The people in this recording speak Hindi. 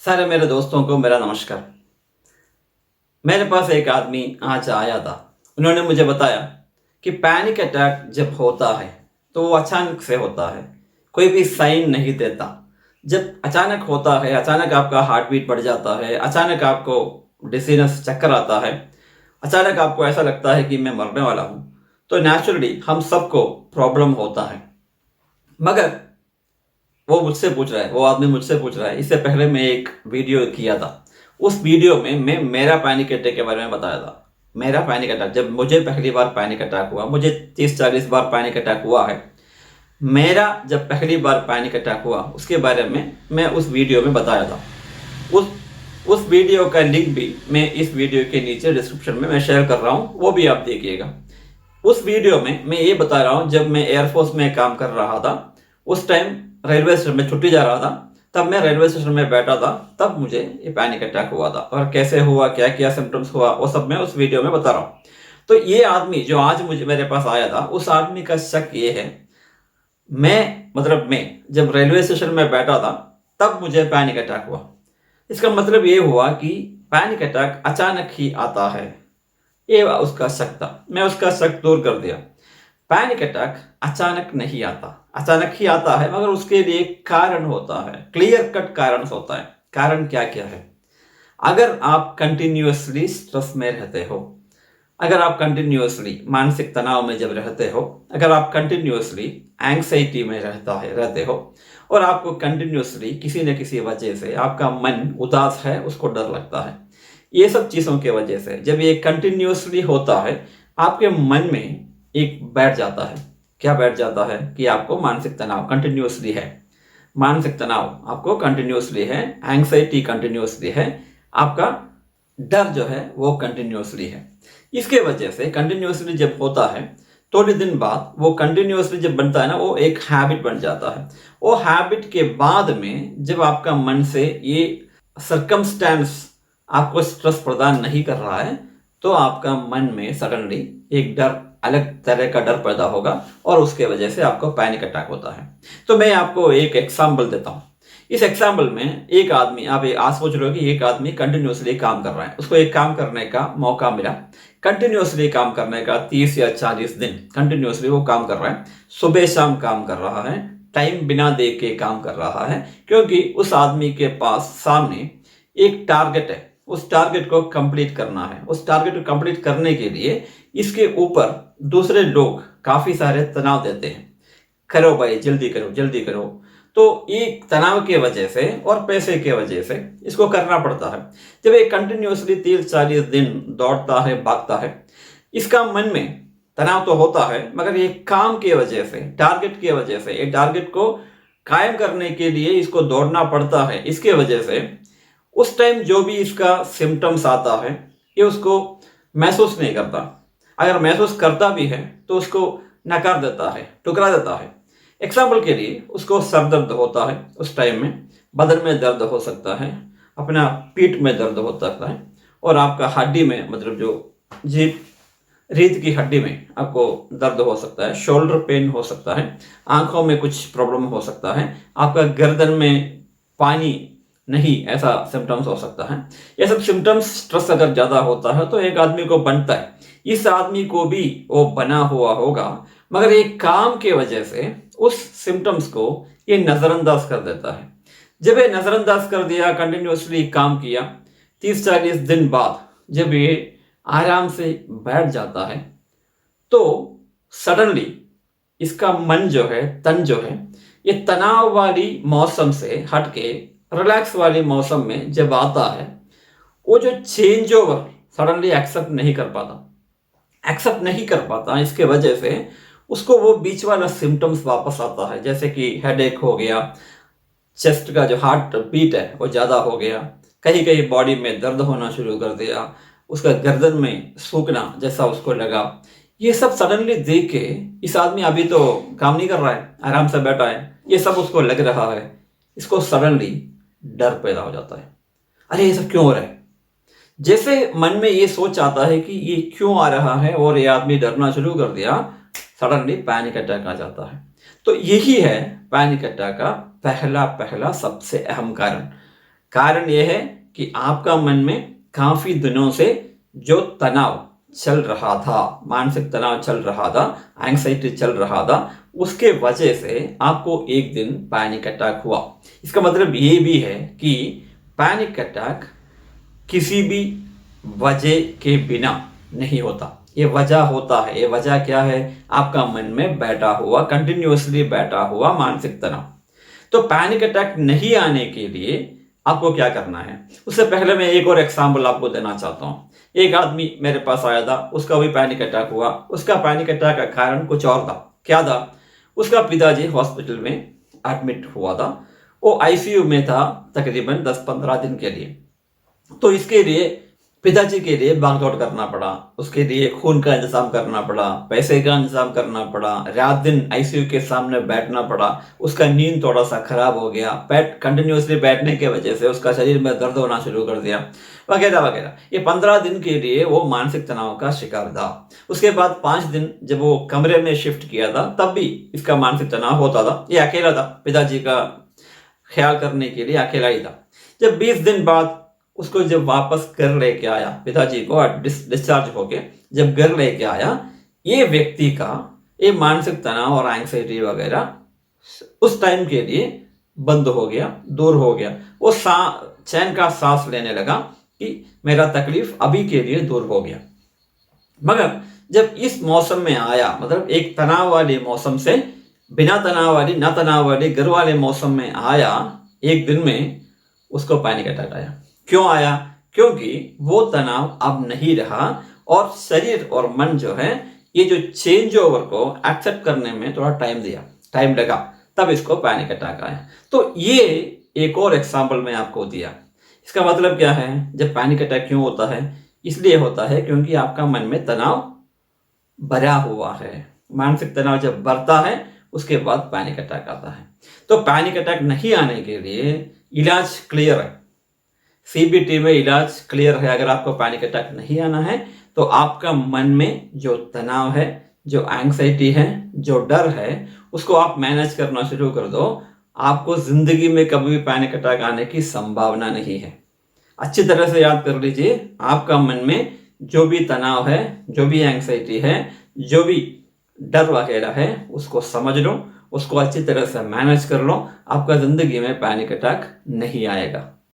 सारे मेरे दोस्तों को मेरा नमस्कार। मेरे पास एक आदमी आज आया था। उन्होंने मुझे बताया कि पैनिक अटैक जब होता है तो वो अचानक से होता है, कोई भी साइन नहीं देता। जब अचानक होता है, अचानक आपका हार्ट बीट बढ़ जाता है, अचानक आपको डिजीनेस चक्कर आता है, अचानक आपको ऐसा लगता है कि मैं मरने वाला हूँ, तो नेचुरली हम सबको प्रॉब्लम होता है। मगर वो आदमी मुझसे पूछ रहा है, इससे पहले मैं एक वीडियो किया था। उस वीडियो में मैं मेरा पैनिक अटैक के बारे में बताया था। मेरा पैनिक अटैक, जब मुझे पहली बार पैनिक अटैक हुआ, मुझे 30-40 बार पैनिक अटैक हुआ है। मेरा जब पहली बार पैनिक अटैक हुआ उसके बारे में मैं उस वीडियो में बताया था। उस उस वीडियो का लिंक भी मैं इस वीडियो के नीचे डिस्क्रिप्शन में मैं शेयर कर रहा हूँ, वो भी आप देखिएगा। उस वीडियो में मैं ये बता रहा हूँ, जब मैं एयरफोर्स में काम कर रहा था, उस टाइम रेलवे स्टेशन में छुट्टी जा रहा था, तब मैं रेलवे स्टेशन में बैठा था, तब मुझे ये पैनिक अटैक हुआ था। और कैसे हुआ, क्या क्या सिम्टम्स हुआ, वो सब मैं उस वीडियो में बता रहा हूँ। तो ये आदमी जो आज मुझे मेरे पास आया था, उस आदमी का शक ये है, मैं जब रेलवे स्टेशन में बैठा था तब मुझे पैनिक अटैक हुआ। इसका मतलब ये हुआ कि पैनिक अटैक अचानक ही आता है, ये उसका शक था। मैं उसका शक दूर कर दिया। पैनिक अटैक अचानक नहीं आता, अचानक ही आता है, मगर उसके लिए कारण होता है, क्लियर कट कारण होता है। कारण क्या क्या है? अगर आप कंटिन्यूअसली स्ट्रेस में रहते हो, अगर आप कंटिन्यूअसली मानसिक तनाव में जब रहते हो, अगर आप कंटिन्यूअसली एंग्जाइटी में रहते हो, और आपको कंटिन्यूअसली किसी न किसी वजह से आपका मन उदास है, उसको डर लगता है, ये सब चीज़ों की वजह से जब ये कंटिन्यूअसली होता है, आपके मन में एक बैठ जाता है। क्या बैठ जाता है? कि आपको मानसिक तनाव कंटिन्यूअसली है, मानसिक तनाव आपको कंटिन्यूअसली है, एंग्जाइटी कंटिन्यूअसली है, आपका डर जो है वो कंटिन्यूअसली है। इसके वजह से कंटिन्यूअसली जब होता है, थोड़े दिन बाद वो कंटिन्यूअसली जब बनता है ना, वो एक हैबिट बन जाता है। वो हैबिट के बाद में जब आपका मन से ये सर्कमस्टेंस आपको स्ट्रेस प्रदान नहीं कर रहा है, तो आपका मन में सडनली एक डर, अलग तरह का डर पैदा होगा, और उसके वजह से आपको पैनिक अटैक होता है। तो मैं आपको एक एग्जाम्पल देता हूँ। इस एग्जाम्पल में एक आदमी, आप आज सोच रहे हो कि एक आदमी कंटिन्यूअसली काम कर रहा है, उसको एक काम करने का मौका मिला, कंटिन्यूअसली काम करने का 30 या 40 दिन कंटिन्यूअसली वो काम कर रहा है, सुबह शाम काम कर रहा है, टाइम बिना देख के काम कर रहा है, क्योंकि उस आदमी के पास सामने एक टारगेट है, उस टारगेट को कंप्लीट करना है। उस टारगेट को कंप्लीट करने के लिए इसके ऊपर दूसरे लोग काफी सारे तनाव देते हैं, करो भाई, जल्दी करो जल्दी करो। तो एक तनाव के वजह से और पैसे के वजह से इसको करना पड़ता है। जब ये कंटिन्यूअसली 30-40 दिन दौड़ता है, भागता है, इसका मन में तनाव तो होता है, मगर ये काम की वजह से, टारगेट की वजह से, ये टारगेट को कायम करने के लिए इसको दौड़ना पड़ता है। इसके वजह से उस टाइम जो भी इसका सिम्टम्स आता है, ये उसको महसूस नहीं करता। अगर महसूस करता भी है तो उसको नकार देता है, ठुकरा देता है। एग्जाम्पल के लिए, उसको सर दर्द होता है, उस टाइम में बदन में दर्द हो सकता है, अपना पीठ में दर्द हो सकता है, और आपका हड्डी में, जो जीभ, रीढ़ की हड्डी में आपको दर्द हो सकता है, शोल्डर पेन हो सकता है, आंखों में कुछ प्रॉब्लम हो सकता है, आपका गर्दन में पानी नहीं, ऐसा सिम्टम्स हो सकता है। ये सब सिम्टम्स, स्ट्रेस अगर ज़्यादा होता है तो एक आदमी को बनता है। इस आदमी को भी वो बना हुआ होगा, मगर एक काम के वजह से उस सिम्टम्स को ये नज़रअंदाज कर देता है। जब ये नज़रअंदाज कर दिया, कंटिन्यूअसली काम किया, 30-40 दिन बाद जब ये आराम से बैठ जाता है, तो सडनली इसका मन जो है, तन जो है, ये तनाव वाली मौसम से हट के रिलैक्स वाली मौसम में जब आता है, वो जो चेंज ओवर सडनली एक्सेप्ट नहीं कर पाता। इसके वजह से उसको वो बीच वाला सिम्टम्स वापस आता है, जैसे कि हेडेक हो गया, चेस्ट का जो हार्ट बीट है वो ज़्यादा हो गया, कहीं कहीं बॉडी में दर्द होना शुरू कर दिया, उसका गर्दन में सूखना जैसा उसको लगा। ये सब सडनली देख के इस आदमी अभी तो काम नहीं कर रहा है, आराम से बैठा है, ये सब उसको लग रहा है, इसको सडनली डर पैदा हो जाता है। अरे ये सब क्यों हो रहा है? जैसे मन में ये सोच आता है कि ये क्यों आ रहा है, और ये आदमी डरना शुरू कर दिया, सडनली पैनिक अटैक आ जाता है। तो यही है पैनिक अटैक का पहला सबसे अहम कारण। कारण यह है कि आपका मन में काफी दिनों से जो तनाव चल रहा था, मानसिक तनाव चल रहा था, एंग्जाइटी चल रहा था, उसके वजह से आपको एक दिन पैनिक अटैक हुआ। इसका मतलब ये भी है कि पैनिक अटैक किसी भी वजह के बिना नहीं होता, ये वजह होता है। ये वजह क्या है? आपका मन में बैठा हुआ, कंटिन्यूअसली बैठा हुआ मानसिक तनाव। तो पैनिक अटैक नहीं आने के लिए आपको क्या करना है? उससे पहले मैं एक और एग्जाम्पल आपको देना चाहता हूँ। एक आदमी मेरे पास आया था, उसका भी पैनिक अटैक हुआ। उसका पैनिक अटैक का कारण कुछ और था। क्या था? उसका पिताजी हॉस्पिटल में एडमिट हुआ था। वो आईसीयू में था तकरीबन 10-15 दिन के लिए। तो इसके लिए पिताजी के लिए भाग दौड़ करना पड़ा, उसके लिए खून का इंतजाम करना पड़ा, पैसे का इंतजाम करना पड़ा, रात दिन आईसीयू के सामने बैठना पड़ा। उसका नींद थोड़ा सा खराब हो गया, कंटिन्यूसली बैठने के वजह से उसका शरीर में दर्द होना शुरू कर दिया, वगैरह वगैरह। ये 15 दिन के लिए वो मानसिक तनाव का शिकार था। उसके बाद 5 दिन जब वो कमरे में शिफ्ट किया था, तब भी इसका मानसिक तनाव होता था। ये अकेला था, पिताजी का ख्याल करने के लिए अकेला ही था। जब 20 दिन बाद उसको जब वापस घर लेके आया, पिताजी को डिस्चार्ज होके जब घर लेके आया, ये व्यक्ति का ये मानसिक तनाव और एंग्जाइटी वगैरह उस टाइम के लिए बंद हो गया, दूर हो गया। वो चैन का सांस लेने लगा कि मेरा तकलीफ अभी के लिए दूर हो गया। मगर जब इस मौसम में आया, मतलब एक तनाव वाले मौसम से बिना तनाव वाली, ना तनाव वाली घर वाले मौसम में आया, एक दिन में उसको पैनिक अटैक आया। क्यों आया? क्योंकि वो तनाव अब नहीं रहा और शरीर और मन जो है, ये जो चेंज ओवर को एक्सेप्ट करने में थोड़ा टाइम लगा, तब इसको पैनिक अटैक आया। तो ये एक और एग्जाम्पल मैं आपको दिया। इसका मतलब क्या है? जब पैनिक अटैक क्यों होता है? इसलिए होता है क्योंकि आपका मन में तनाव भरा हुआ है। मानसिक तनाव जब बढ़ता है, उसके बाद पैनिक अटैक आता है। तो पैनिक अटैक नहीं आने के लिए इलाज क्लियर है, सीबीटी में इलाज क्लियर है। अगर आपको पैनिक अटैक नहीं आना है तो आपका मन में जो तनाव है, जो एंग्जाइटी है, जो डर है, उसको आप मैनेज करना शुरू कर दो। आपको जिंदगी में कभी भी पैनिक अटैक आने की संभावना नहीं है। अच्छी तरह से याद कर लीजिए, आपका मन में जो भी तनाव है, जो भी एंग्जाइटी है, जो भी डर वगैरह है, उसको समझ लो, उसको अच्छी तरह से मैनेज कर लो। आपका जिंदगी में पैनिक अटैक नहीं आएगा।